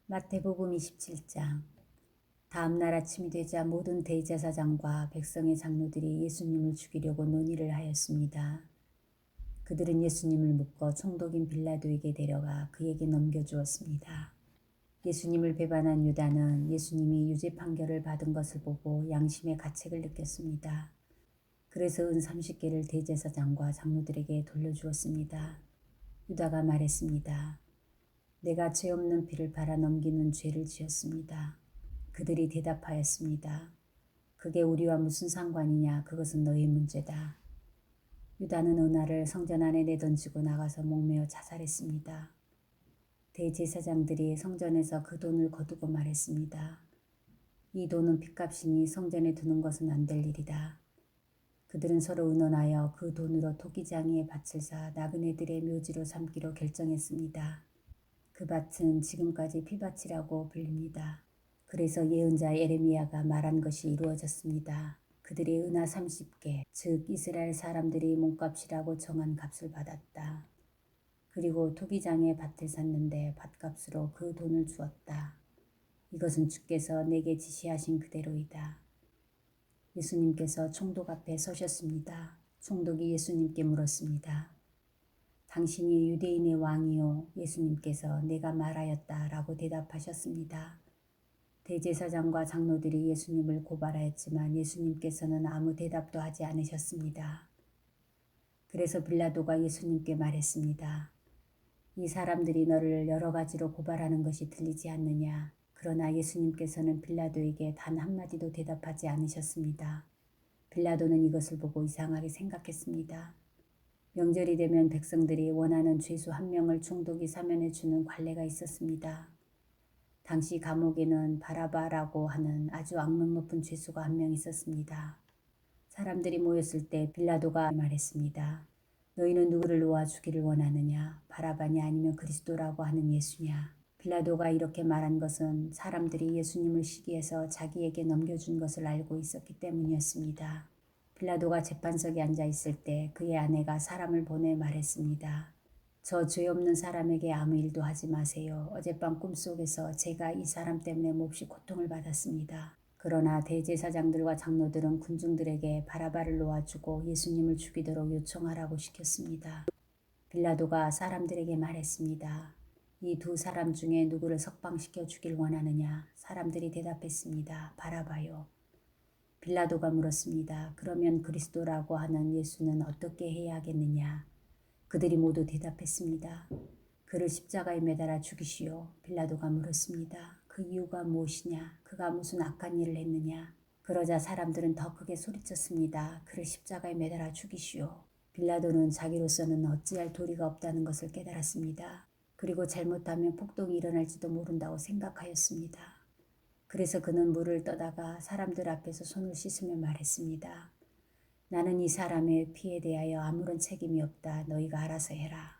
마태복음 27장. 다음 날 아침이 되자 모든 대제사장과 백성의 장로들이 예수님을 죽이려고 논의를 하였습니다. 그들은 예수님을 묶어 총독인 빌라도에게 데려가 그에게 넘겨주었습니다. 예수님을 배반한 유다는 예수님이 유죄 판결을 받은 것을 보고 양심의 가책을 느꼈습니다. 그래서 은 30개를 대제사장과 장로들에게 돌려주었습니다. 유다가 말했습니다. 내가 죄 없는 피를 팔아 넘기는 죄를 지었습니다. 그들이 대답하였습니다. 그게 우리와 무슨 상관이냐? 그것은 너희 문제다. 유다는 은하를 성전 안에 내던지고 나가서 목매어 자살했습니다. 대제사장들이 성전에서 그 돈을 거두고 말했습니다. 이 돈은 핏값이니 성전에 두는 것은 안 될 일이다. 그들은 서로 의논하여 그 돈으로 토기장이의 밭을 사 나그네들의 묘지로 삼기로 결정했습니다. 그 밭은 지금까지 피밭이라고 불립니다. 그래서 예언자 예레미야가 말한 것이 이루어졌습니다. 그들이 은하 30개, 즉 이스라엘 사람들이 몸값이라고 정한 값을 받았다. 그리고 토기장의 밭을 샀는데 밭값으로 그 돈을 주었다. 이것은 주께서 내게 지시하신 그대로이다. 예수님께서 총독 앞에 서셨습니다. 총독이 예수님께 물었습니다. 당신이 유대인의 왕이요? 예수님께서 내가 말하였다 라고 대답하셨습니다. 대제사장과 장로들이 예수님을 고발하였지만 예수님께서는 아무 대답도 하지 않으셨습니다. 그래서 빌라도가 예수님께 말했습니다. 이 사람들이 너를 여러 가지로 고발하는 것이 들리지 않느냐? 그러나 예수님께서는 빌라도에게 단 한마디도 대답하지 않으셨습니다. 빌라도는 이것을 보고 이상하게 생각했습니다. 명절이 되면 백성들이 원하는 죄수 한 명을 총독이 사면해 주는 관례가 있었습니다. 당시 감옥에는 바라바라고 하는 아주 악명 높은 죄수가 한 명 있었습니다. 사람들이 모였을 때 빌라도가 말했습니다. 너희는 누구를 놓아 주기를 원하느냐? 바라바냐 아니면 그리스도라고 하는 예수냐? 빌라도가 이렇게 말한 것은 사람들이 예수님을 시기해서 자기에게 넘겨준 것을 알고 있었기 때문이었습니다. 빌라도가 재판석에 앉아 있을 때 그의 아내가 사람을 보내 말했습니다. 저 죄 없는 사람에게 아무 일도 하지 마세요. 어젯밤 꿈속에서 제가 이 사람 때문에 몹시 고통을 받았습니다. 그러나 대제사장들과 장로들은 군중들에게 바라바를 놓아주고 예수님을 죽이도록 요청하라고 시켰습니다. 빌라도가 사람들에게 말했습니다. 이 두 사람 중에 누구를 석방시켜 주길 원하느냐? 사람들이 대답했습니다. 바라바요. 빌라도가 물었습니다. 그러면 그리스도라고 하는 예수는 어떻게 해야 하겠느냐? 그들이 모두 대답했습니다. 그를 십자가에 매달아 죽이시오. 빌라도가 물었습니다. 그 이유가 무엇이냐? 그가 무슨 악한 일을 했느냐? 그러자 사람들은 더 크게 소리쳤습니다. 그를 십자가에 매달아 죽이시오. 빌라도는 자기로서는 어찌할 도리가 없다는 것을 깨달았습니다. 그리고 잘못하면 폭동이 일어날지도 모른다고 생각하였습니다. 그래서 그는 물을 떠다가 사람들 앞에서 손을 씻으며 말했습니다. 나는 이 사람의 피에 대하여 아무런 책임이 없다. 너희가 알아서 해라.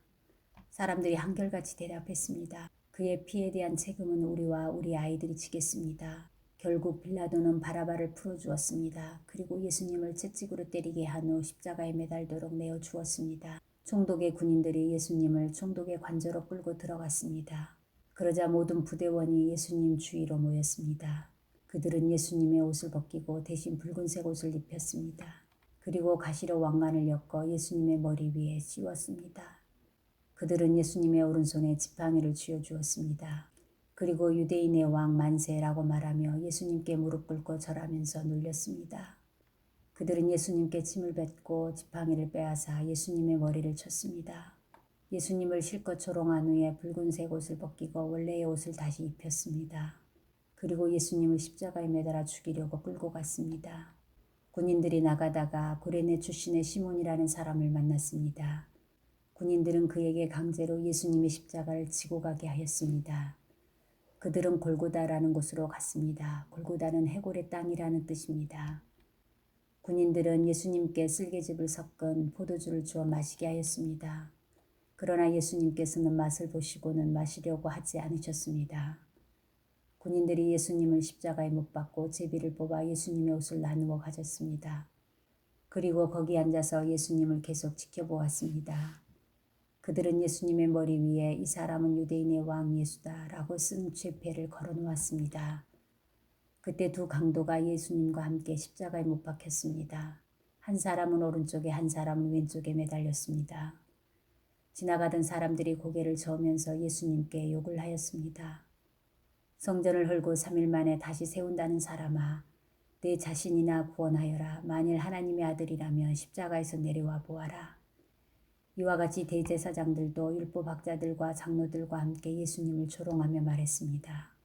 사람들이 한결같이 대답했습니다. 그의 피에 대한 책임은 우리와 우리 아이들이 지겠습니다. 결국 빌라도는 바라바를 풀어주었습니다. 그리고 예수님을 채찍으로 때리게 한 후 십자가에 매달도록 내어주었습니다. 총독의 군인들이 예수님을 총독의 관저로 끌고 들어갔습니다. 그러자 모든 부대원이 예수님 주위로 모였습니다. 그들은 예수님의 옷을 벗기고 대신 붉은색 옷을 입혔습니다. 그리고 가시로 왕관을 엮어 예수님의 머리 위에 씌웠습니다. 그들은 예수님의 오른손에 지팡이를 쥐어주었습니다. 그리고 유대인의 왕 만세라고 말하며 예수님께 무릎 꿇고 절하면서 눌렸습니다. 그들은 예수님께 침을 뱉고 지팡이를 빼앗아 예수님의 머리를 쳤습니다. 예수님을 실컷 조롱한 후에 붉은색 옷을 벗기고 원래의 옷을 다시 입혔습니다. 그리고 예수님을 십자가에 매달아 죽이려고 끌고 갔습니다. 군인들이 나가다가 구레네 출신의 시몬이라는 사람을 만났습니다. 군인들은 그에게 강제로 예수님의 십자가를 지고 가게 하였습니다. 그들은 골고다라는 곳으로 갔습니다. 골고다는 해골의 땅이라는 뜻입니다. 군인들은 예수님께 쓸개즙을 섞은 포도주를 주어 마시게 하였습니다. 그러나 예수님께서는 맛을 보시고는 마시려고 하지 않으셨습니다. 군인들이 예수님을 십자가에 못 박고 제비를 뽑아 예수님의 옷을 나누어 가졌습니다. 그리고 거기 앉아서 예수님을 계속 지켜보았습니다. 그들은 예수님의 머리 위에 이 사람은 유대인의 왕 예수다 라고 쓴 죄패를 걸어놓았습니다. 그때 두 강도가 예수님과 함께 십자가에 못 박혔습니다. 한 사람은 오른쪽에 한 사람은 왼쪽에 매달렸습니다. 지나가던 사람들이 고개를 저으면서 예수님께 욕을 하였습니다. 성전을 헐고 3일 만에 다시 세운다는 사람아, 내 자신이나 구원하여라. 만일 하나님의 아들이라면 십자가에서 내려와 보아라. 이와 같이 대제사장들도 율법학자들과 장로들과 함께 예수님을 조롱하며 말했습니다.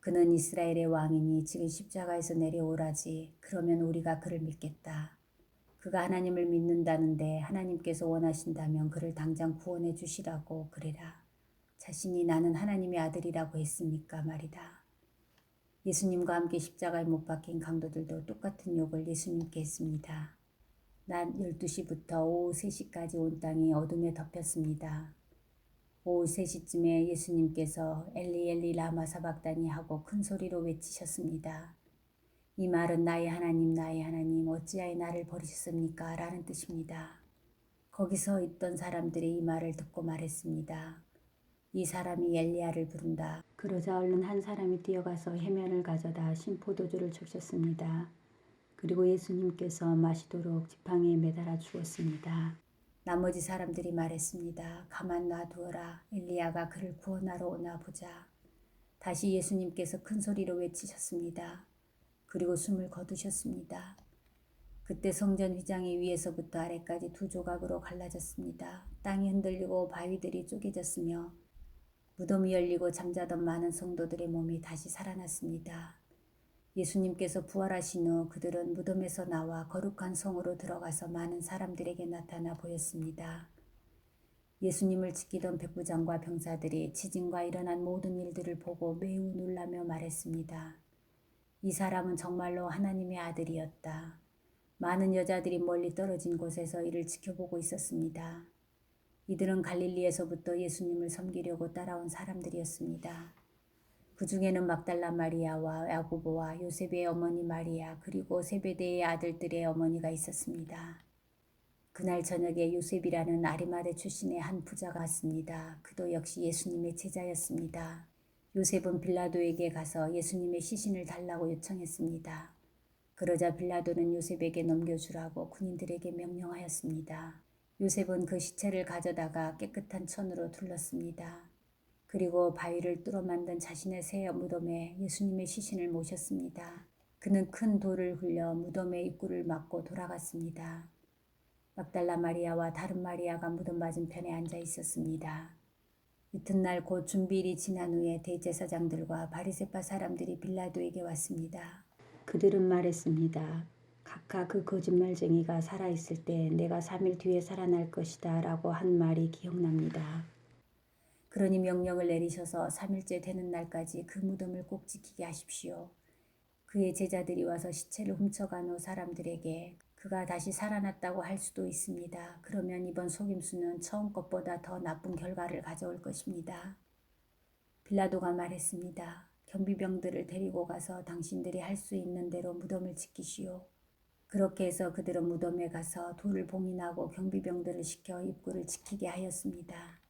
그는 이스라엘의 왕이니 지금 십자가에서 내려오라지. 그러면 우리가 그를 믿겠다. 그가 하나님을 믿는다는데 하나님께서 원하신다면 그를 당장 구원해 주시라고 그래라. 자신이 나는 하나님의 아들이라고 했으니까 말이다. 예수님과 함께 십자가에 못 박힌 강도들도 똑같은 욕을 예수님께 했습니다. 낮 12시부터 오후 3시까지 온 땅이 어둠에 덮였습니다. 오후 3시쯤에 예수님께서 엘리 엘리 라마 사박다니 하고 큰 소리로 외치셨습니다. 이 말은 나의 하나님 어찌하여 나를 버리셨습니까? 라는 뜻입니다. 거기서 있던 사람들이 이 말을 듣고 말했습니다. 이 사람이 엘리야를 부른다. 그러자 얼른 한 사람이 뛰어가서 해면을 가져다 신 포도주를 적셨습니다. 그리고 예수님께서 마시도록 지팡이에 매달아 주었습니다. 나머지 사람들이 말했습니다. 가만 놔두어라. 엘리야가 그를 구원하러 오나 보자. 다시 예수님께서 큰 소리로 외치셨습니다. 그리고 숨을 거두셨습니다. 그때 성전 휘장이 위에서부터 아래까지 두 조각으로 갈라졌습니다. 땅이 흔들리고 바위들이 쪼개졌으며 무덤이 열리고 잠자던 많은 성도들의 몸이 다시 살아났습니다. 예수님께서 부활하신 후 그들은 무덤에서 나와 거룩한 성으로 들어가서 많은 사람들에게 나타나 보였습니다. 예수님을 지키던 백부장과 병사들이 지진과 일어난 모든 일들을 보고 매우 놀라며 말했습니다. 이 사람은 정말로 하나님의 아들이었다. 많은 여자들이 멀리 떨어진 곳에서 이를 지켜보고 있었습니다. 이들은 갈릴리에서부터 예수님을 섬기려고 따라온 사람들이었습니다. 그 중에는 막달라 마리아와 야고보와 요셉의 어머니 마리아 그리고 세베대의 아들들의 어머니가 있었습니다. 그날 저녁에 요셉이라는 아리마대 출신의 한 부자가 왔습니다. 그도 역시 예수님의 제자였습니다. 요셉은 빌라도에게 가서 예수님의 시신을 달라고 요청했습니다. 그러자 빌라도는 요셉에게 넘겨주라고 군인들에게 명령하였습니다. 요셉은 그 시체를 가져다가 깨끗한 천으로 둘렀습니다. 그리고 바위를 뚫어 만든 자신의 새 무덤에 예수님의 시신을 모셨습니다. 그는 큰 돌을 굴려 무덤의 입구를 막고 돌아갔습니다. 막달라 마리아와 다른 마리아가 무덤 맞은편에 앉아 있었습니다. 이튿날 곧 준비일이 지난 후에 대제사장들과 바리새파 사람들이 빌라도에게 왔습니다. 그들은 말했습니다. 각각 그 거짓말쟁이가 살아있을 때 내가 3일 뒤에 살아날 것이다 라고 한 말이 기억납니다. 그러니 명령을 내리셔서 3일째 되는 날까지 그 무덤을 꼭 지키게 하십시오. 그의 제자들이 와서 시체를 훔쳐간 후 사람들에게 그가 다시 살아났다고 할 수도 있습니다. 그러면 이번 속임수는 처음 것보다 더 나쁜 결과를 가져올 것입니다. 빌라도가 말했습니다. 경비병들을 데리고 가서 당신들이 할 수 있는 대로 무덤을 지키시오. 그렇게 해서 그들은 무덤에 가서 돌을 봉인하고 경비병들을 시켜 입구를 지키게 하였습니다.